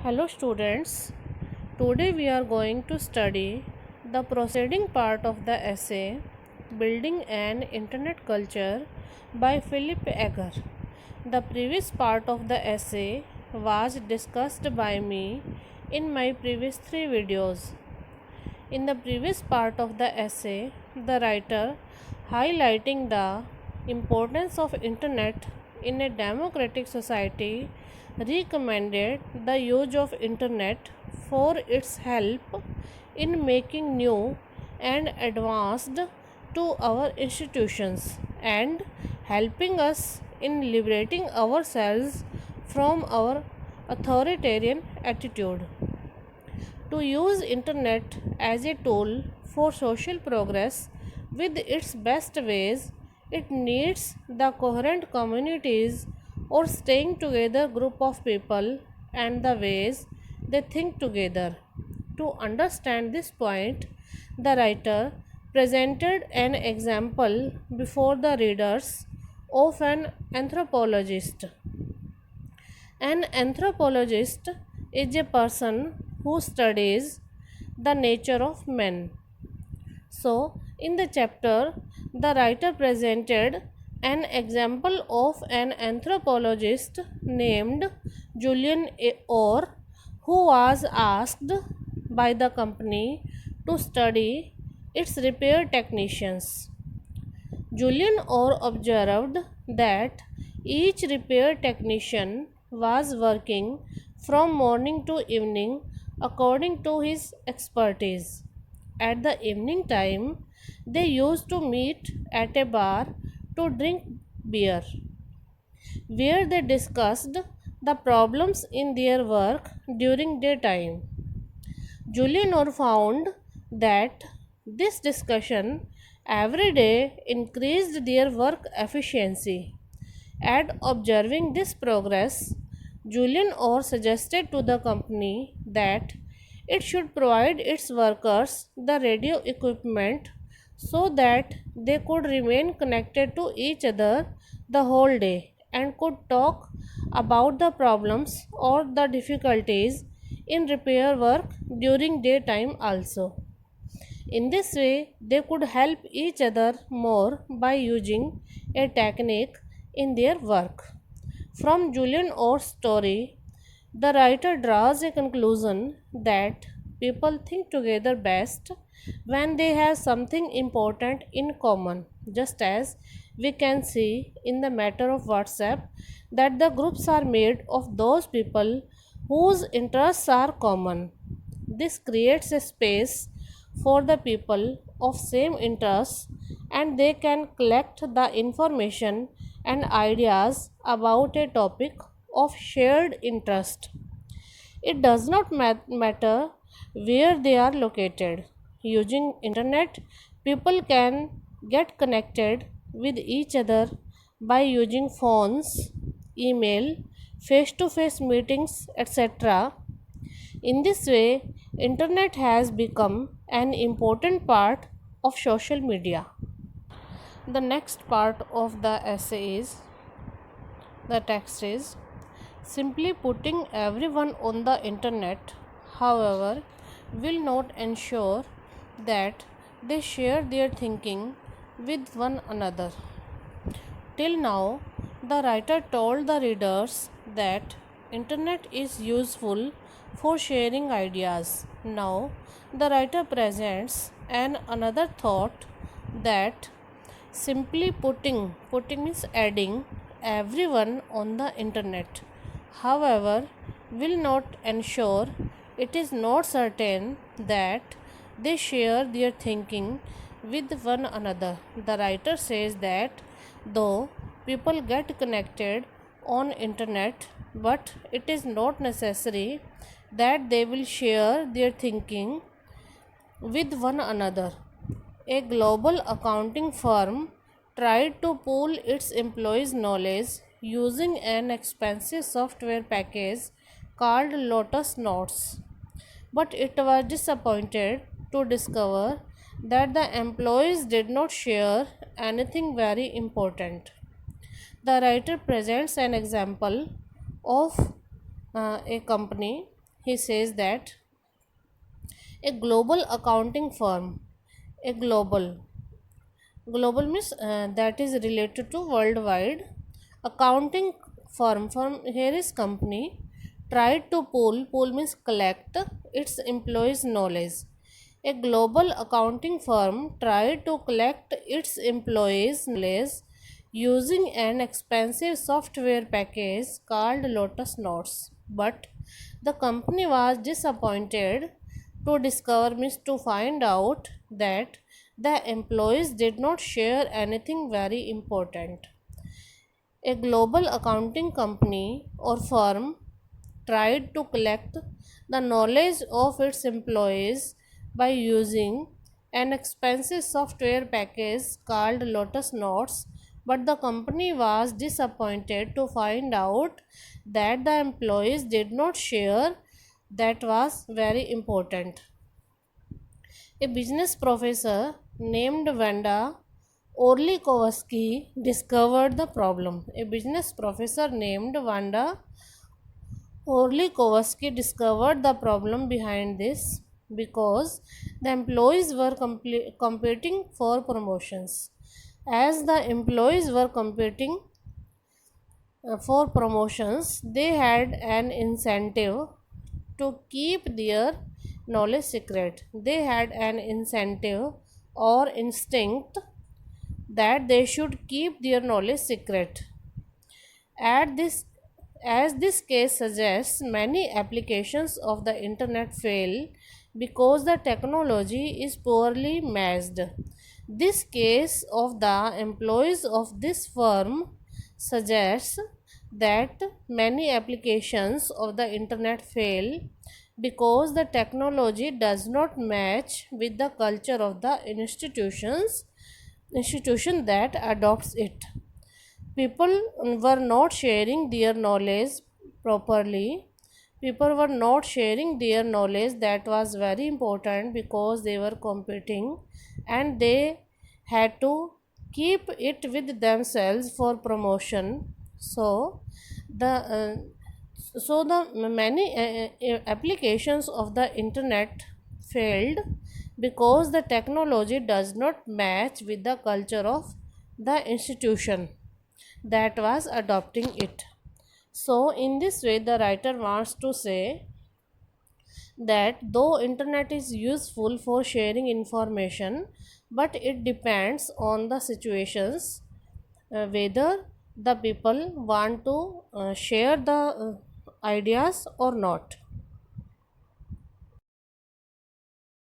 Hello students, today we are going to study the proceeding part of the essay Building an Internet Culture by Philip Egger. The previous part of the essay was discussed by me in my previous three videos. In the previous part of the essay, the writer highlighting the importance of internet in a democratic society recommended the use of internet for its help in making new and advanced to our institutions and helping us in liberating ourselves from our authoritarian attitude. To use internet as a tool for social progress with its best ways, it needs the coherent communities or staying together group of people and the ways they think together. To understand this point, the writer presented an example before the readers of an anthropologist. An anthropologist is a person who studies the nature of men. So, in the chapter, the writer presented an example of an anthropologist named Julian Orr, who was asked by the company to study its repair technicians. Julian Orr observed that each repair technician was working from morning to evening according to his expertise. At the evening time, they used to meet at a bar to drink beer, where they discussed the problems in their work during daytime. Julian Orr found that this discussion every day increased their work efficiency. At observing this progress, Julian Orr suggested to the company that it should provide its workers the radio equipment so that they could remain connected to each other the whole day and could talk about the problems or the difficulties in repair work during daytime also. In this way, they could help each other more by using a technique in their work. From Julian Orr's story, the writer draws a conclusion that people think together best when they have something important in common, just as we can see in the matter of WhatsApp that the groups are made of those people whose interests are common. This creates a space for the people of same interests and they can collect the information and ideas about a topic of shared interest. It does not matter where they are located. Using internet, people can get connected with each other by using phones, email, face to face meetings, etc. In this way, internet has become an important part of social media. The next part of the essay is the text is simply putting everyone on the internet, however, will not ensure that they share their thinking with one another. Till now, the writer told the readers that internet is useful for sharing ideas. Now, the writer presents an another thought that simply putting means adding everyone on the internet, however, will not ensure it is not certain that they share their thinking with one another. The writer says that though people get connected on internet, but it is not necessary that they will share their thinking with one another. A global accounting firm tried to pool its employees' knowledge using an expensive software package called Lotus Notes, but it was disappointed to discover that the employees did not share anything very important. The writer presents an example of a company he says that a global accounting firm, a global means that is related to worldwide accounting firm here is company tried to pool means collect its employees knowledge. A global accounting firm tried to collect its employees knowledge using an expensive software package called Lotus Notes, but the company was disappointed to discover means to find out that the employees did not share anything very important. A global accounting company or firm tried to collect the knowledge of its employees by using an expensive software package called Lotus Notes, but the company was disappointed to find out that the employees did not share that was very important. A business professor named Wanda Orlikowski discovered the problem. A business professor named Wanda Orlikowski discovered the problem behind this because the employees were competing for promotions. As the employees were competing for promotions, they had an incentive to keep their knowledge secret. They had an incentive or instinct that they should keep their knowledge secret. At this, as this case suggests, many applications of the internet fail because the technology is poorly matched. This case of the employees of this firm suggests that many applications of the internet fail because the technology does not match with the culture of the institution that adopts it. People were not sharing their knowledge properly. People were not sharing their knowledge that was very important because they were competing and they had to keep it with themselves for promotion. So the many applications of the internet failed because the technology does not match with the culture of the institution that was adopting it. So in this way the writer wants to say that though internet is useful for sharing information, but it depends on the situations whether the people want to share the ideas or not.